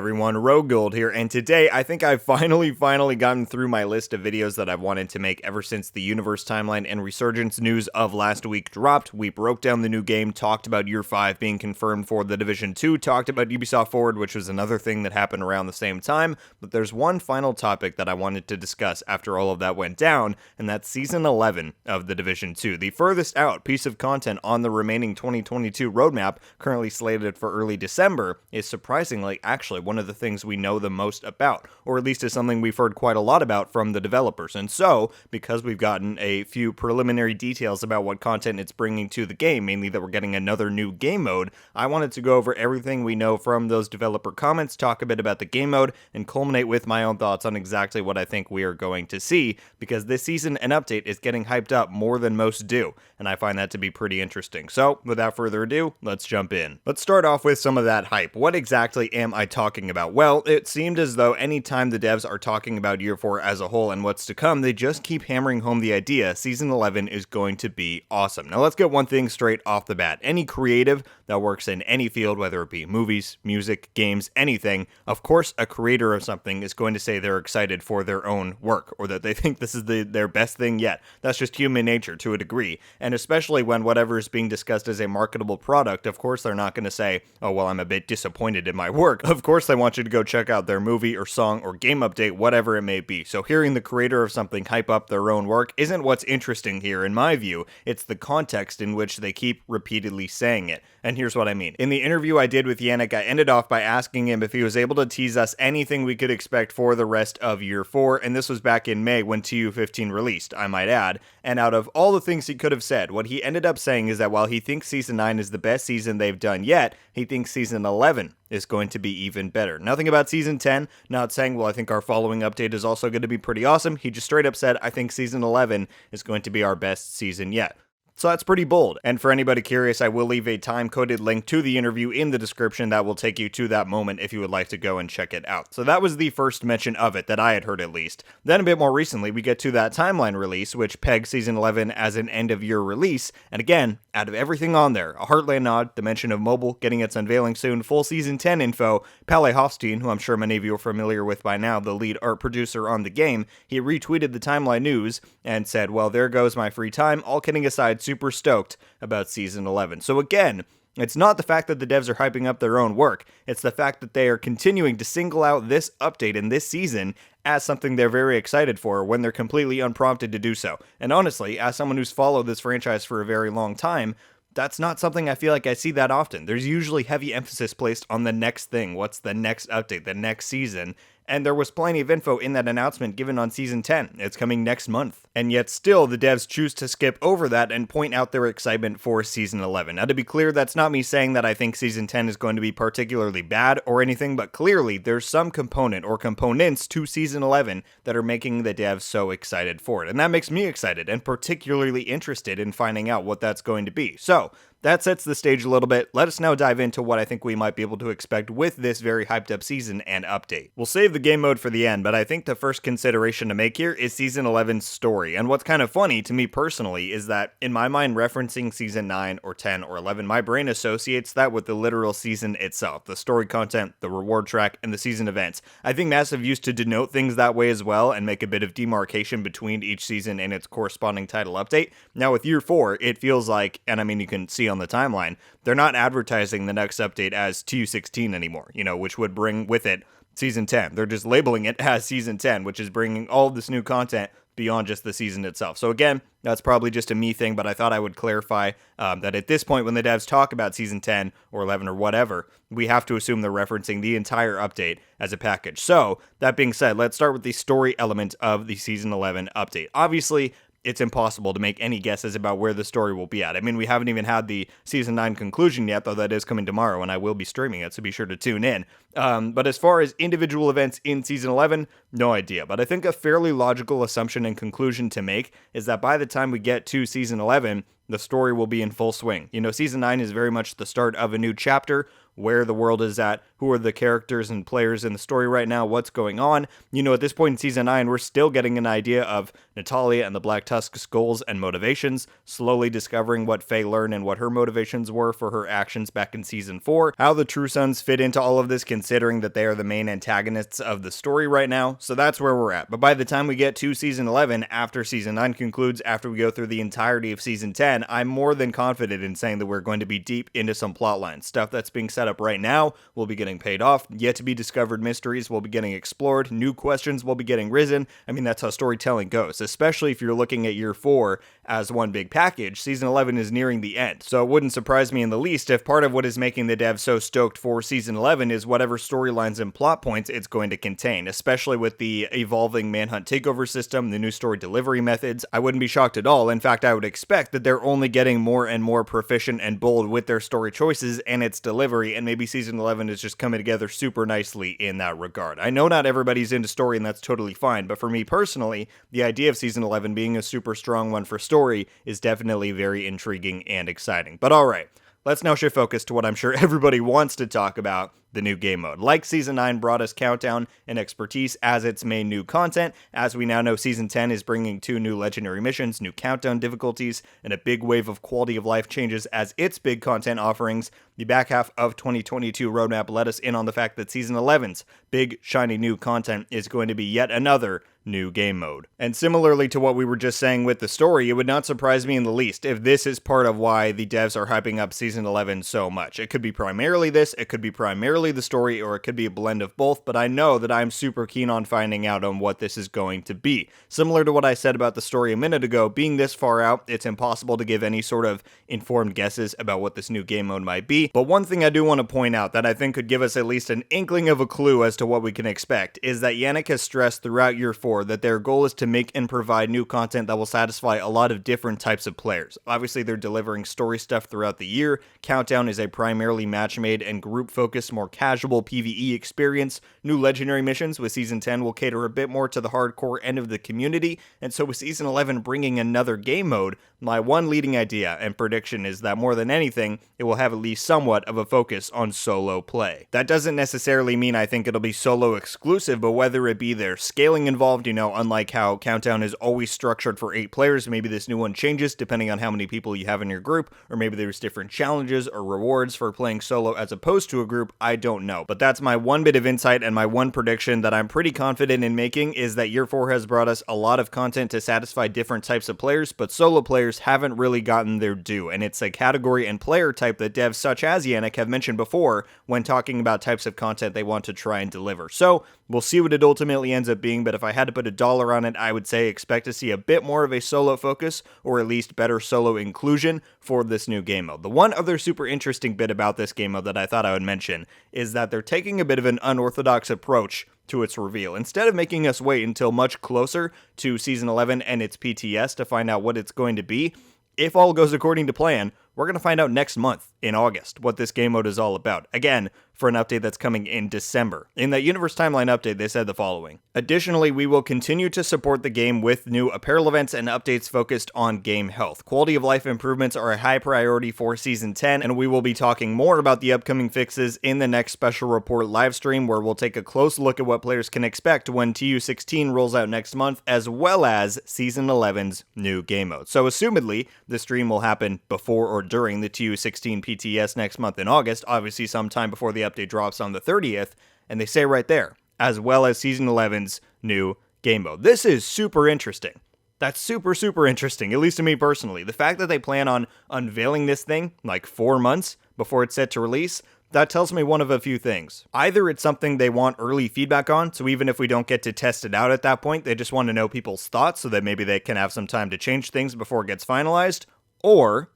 everyone, RogueGold here, and today I think I've finally gotten through my list of videos that I've wanted to make ever since the Universe Timeline and Resurgence news of last week dropped. We broke down the new game, talked about Year 5 being confirmed for the Division 2, talked about Ubisoft Forward, which was another thing that happened around the same time, but there's one final topic that I wanted to discuss after all of that went down, and that's Season 11 of the Division 2, the furthest out piece of content on the remaining 2022 roadmap, currently slated for early December, is surprisingly actually one of the things we know the most about, or at least is something we've heard quite a lot about from the developers. And so, because we've gotten a few preliminary details about what content it's bringing to the game, mainly that we're getting another new game mode, I wanted to go over everything we know from those developer comments, talk a bit about the game mode, and culminate with my own thoughts on exactly what I think we are going to see, because this season and update is getting hyped up more than most do, and I find that to be pretty interesting. So, without further ado, let's jump in. Let's start off with some of that hype. What exactly am I talking about? Well, it seemed as though anytime the devs are talking about Year 4 as a whole and what's to come, they just keep hammering home the idea Season 11 is going to be awesome. Now let's get one thing straight off the bat. Any creative that works in any field, whether it be movies, music, games, anything, of course a creator of something is going to say they're excited for their own work, or that they think this is their best thing yet. That's just human nature to a degree, and especially when whatever is being discussed as a marketable product, of course they're not going to say, oh well, I'm a bit disappointed in my work. Of course they want you to go check out their movie or song or game update, whatever it may be. So hearing the creator of something hype up their own work isn't what's interesting here in my view, it's the context in which they keep repeatedly saying it. And here's what I mean. In the interview I did with Yannick, I ended off by asking him if he was able to tease us anything we could expect for the rest of Year 4, and this was back in May when TU15 released, I might add. And out of all the things he could have said, what he ended up saying is that while he thinks Season 9 is the best season they've done yet, he thinks Season 11 is going to be even better. Nothing about Season 10, not saying, well, I think our following update is also going to be pretty awesome. He just straight up said, I think Season 11 is going to be our best season yet. So that's pretty bold, and for anybody curious, I will leave a time-coded link to the interview in the description that will take you to that moment if you would like to go and check it out. So that was the first mention of it, that I had heard at least. Then a bit more recently, we get to that timeline release, which pegs Season 11 as an end-of-year release, and again, out of everything on there, a Heartland nod, the mention of mobile, getting its unveiling soon, full Season 10 info, Palle Hofstein, who I'm sure many of you are familiar with by now, the lead art producer on the game, he retweeted the timeline news and said, well, there goes my free time, all kidding aside, super stoked about Season 11. So again, it's not the fact that the devs are hyping up their own work, it's the fact that they are continuing to single out this update in this season as something they're very excited for when they're completely unprompted to do so. And honestly, as someone who's followed this franchise for a very long time, that's not something I feel like I see that often. There's usually heavy emphasis placed on the next thing, what's the next update, the next season, and there was plenty of info in that announcement given on Season 10. It's coming next month. And yet still, the devs choose to skip over that and point out their excitement for Season 11. Now to be clear, that's not me saying that I think Season 10 is going to be particularly bad or anything, but clearly there's some component or components to Season 11 that are making the devs so excited for it. And that makes me excited and particularly interested in finding out what that's going to be. So, that sets the stage a little bit. Let us now dive into what I think we might be able to expect with this very hyped up season and update. We'll save the game mode for the end, but I think the first consideration to make here is Season 11's story. And what's kind of funny to me personally is that in my mind, referencing Season 9 or 10 or 11, my brain associates that with the literal season itself, the story content, the reward track, and the season events. I think Massive used to denote things that way as well and make a bit of demarcation between each season and its corresponding title update. Now with Year 4, it feels like, and I mean you can see on the timeline, they're not advertising the next update as TU16 anymore, which would bring with it Season 10. They're just labeling it as Season 10, which is bringing all of this new content beyond just the season itself. So again, that's probably just a me thing, but I thought I would clarify that at this point when the devs talk about Season 10 or 11 or whatever, we have to assume they're referencing the entire update as a package. So that being said, let's start with the story element of the Season 11 update. Obviously, it's impossible to make any guesses about where the story will be at. I mean, we haven't even had the Season 9 conclusion yet, though that is coming tomorrow, and I will be streaming it, so be sure to tune in. But as far as individual events in Season 11, no idea. But I think a fairly logical assumption and conclusion to make is that by the time we get to Season 11, the story will be in full swing. Season 9 is very much the start of a new chapter, where the world is at, who are the characters and players in the story right now, what's going on. At this point in Season 9, we're still getting an idea of Natalia and the Black Tusk's goals and motivations, slowly discovering what Faye learned and what her motivations were for her actions back in Season 4, how the True Sons fit into all of this, considering that they are the main antagonists of the story right now. So that's where we're at. But by the time we get to Season 11, after Season 9 concludes, after we go through the entirety of Season 10, I'm more than confident in saying that we're going to be deep into some plot lines. Stuff that's being set up right now will be getting paid off, yet to be discovered mysteries will be getting explored, new questions will be getting risen. That's how storytelling goes, especially if you're looking at year 4 as one big package. Season 11 is nearing the end, so it wouldn't surprise me in the least if part of what is making the devs so stoked for Season 11 is whatever storylines and plot points it's going to contain, especially with the evolving Manhunt takeover system, the new story delivery methods. I wouldn't be shocked at all. In fact, I would expect that they're only getting more and more proficient and bold with their story choices and its delivery, and maybe Season 11 is just coming together super nicely in that regard. I know not everybody's into story, and that's totally fine, but for me personally, the idea of Season 11 being a super strong one for story is definitely very intriguing and exciting. But alright, let's now shift focus to what I'm sure everybody wants to talk about, the new game mode. Like Season 9 brought us Countdown and Expertise as its main new content, as we now know Season 10 is bringing 2 new legendary missions, new Countdown difficulties, and a big wave of quality of life changes as its big content offerings. The back half of 2022 roadmap let us in on the fact that Season 11's big, shiny new content is going to be yet another new game mode. And similarly to what we were just saying with the story, it would not surprise me in the least if this is part of why the devs are hyping up Season 11 so much. It could be primarily this, it could be primarily the story, or it could be a blend of both, but I know that I'm super keen on finding out on what this is going to be. Similar to what I said about the story a minute ago, being this far out, it's impossible to give any sort of informed guesses about what this new game mode might be. But one thing I do want to point out that I think could give us at least an inkling of a clue as to what we can expect is that Yannick has stressed throughout year 4 that their goal is to make and provide new content that will satisfy a lot of different types of players. Obviously, they're delivering story stuff throughout the year. Countdown is a primarily match-made and group-focused, more casual PvE experience. New legendary missions with Season 10 will cater a bit more to the hardcore end of the community, and so with Season 11 bringing another game mode, my one leading idea and prediction is that more than anything, it will have at least somewhat of a focus on solo play. That doesn't necessarily mean I think it'll be solo exclusive, but whether it be there's scaling involved, unlike how Countdown is always structured for 8 players, maybe this new one changes depending on how many people you have in your group, or maybe there's different challenges or rewards for playing solo as opposed to a group, I don't know. But that's my one bit of insight and my one prediction that I'm pretty confident in making is that year 4 has brought us a lot of content to satisfy different types of players, but solo players haven't really gotten their due, and it's a category and player type that devs such as Yannick have mentioned before when talking about types of content they want to try and deliver. So we'll see what it ultimately ends up being, but if I had to put a dollar on it, I would say expect to see a bit more of a solo focus, or at least better solo inclusion for this new game mode. The one other super interesting bit about this game mode that I thought I would mention is that they're taking a bit of an unorthodox approach to its reveal. Instead of making us wait until much closer to Season 11 and its PTS to find out what it's going to be, if all goes according to plan, we're going to find out next month, in August, what this game mode is all about. Again, for an update that's coming in December. In that Universe Timeline update, they said the following. Additionally, we will continue to support the game with new apparel events and updates focused on game health. Quality of life improvements are a high priority for Season 10, and we will be talking more about the upcoming fixes in the next special report livestream, where we'll take a close look at what players can expect when TU16 rolls out next month, as well as Season 11's new game mode. So assumedly, the stream will happen before or during the TU16 PTS next month in August, obviously sometime before the update drops on the 30th, and they say right there, as well as Season 11's new game mode. This is super interesting. That's super, super interesting, at least to me personally. The fact that they plan on unveiling this thing like 4 months before it's set to release, that tells me one of a few things. Either it's something they want early feedback on, so even if we don't get to test it out at that point, they just want to know people's thoughts so that maybe they can have some time to change things before it gets finalized, or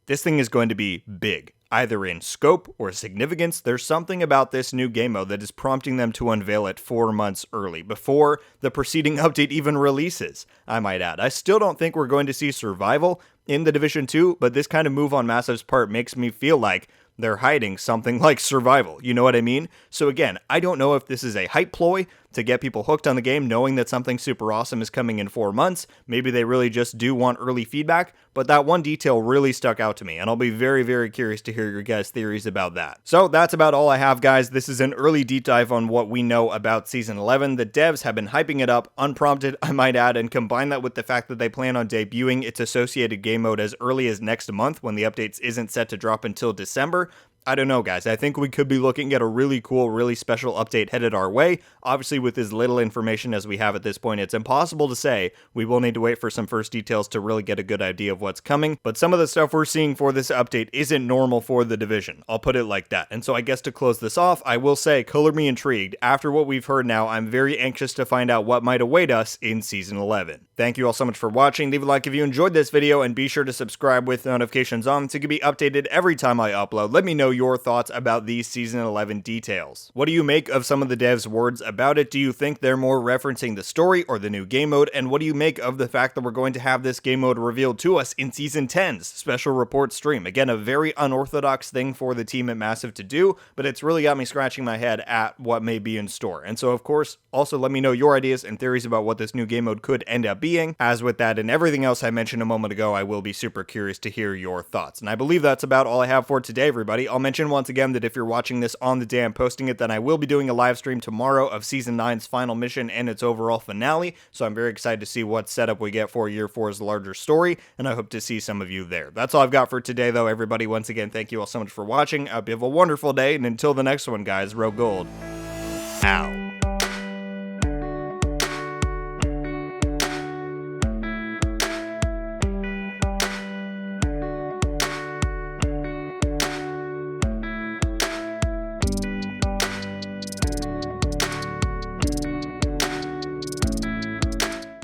this thing is going to be big. Either in scope or significance, there's something about this new game mode that is prompting them to unveil it 4 months early, before the preceding update even releases, I might add. I still don't think we're going to see survival, in the Division 2, but this kind of move on Massive's part makes me feel like they're hiding something like survival, you know what I mean? So again, I don't know if this is a hype ploy to get people hooked on the game knowing that something super awesome is coming in 4 months. Maybe they really just do want early feedback, but that one detail really stuck out to me, and I'll be very, very curious to hear your guys' theories about that. So that's about all I have, guys. This is an early deep dive on what we know about Season 11. The devs have been hyping it up, unprompted, I might add, and combine that with the fact that they plan on debuting its associated game mode as early as next month when the updates isn't set to drop until December. I don't know, guys. I think we could be looking at a really cool, really special update headed our way. Obviously, with as little information as we have at this point, it's impossible to say. We will need to wait for some first details to really get a good idea of what's coming, but some of the stuff we're seeing for this update isn't normal for the Division. I'll put it like that. And so I guess to close this off, I will say, color me intrigued. After what we've heard now, I'm very anxious to find out what might await us in Season 11. Thank you all so much for watching. Leave a like if you enjoyed this video, and be sure to subscribe with notifications on to be updated every time I upload. Let me know your thoughts about these Season 11 details. What do you make of some of the devs' words about it? Do you think they're more referencing the story or the new game mode? And what do you make of the fact that we're going to have this game mode revealed to us in Season 10's special report stream? Again, a very unorthodox thing for the team at Massive to do, but it's really got me scratching my head at what may be in store. And so, of course, also let me know your ideas and theories about what this new game mode could end up being. As with that and everything else I mentioned a moment ago, I will be super curious to hear your thoughts. And I believe that's about all I have for today, everybody. I'll mention once again that if you're watching this on the day I'm posting it, then I will be doing a live stream tomorrow of Season 9's final mission and its overall finale, so I'm very excited to see what setup we get for Year 4's larger story, and I hope to see some of you there. That's all I've got for today, though, everybody. Once again, thank you all so much for watching. I hope you have a wonderful day, and until the next one, guys, RogueGold out.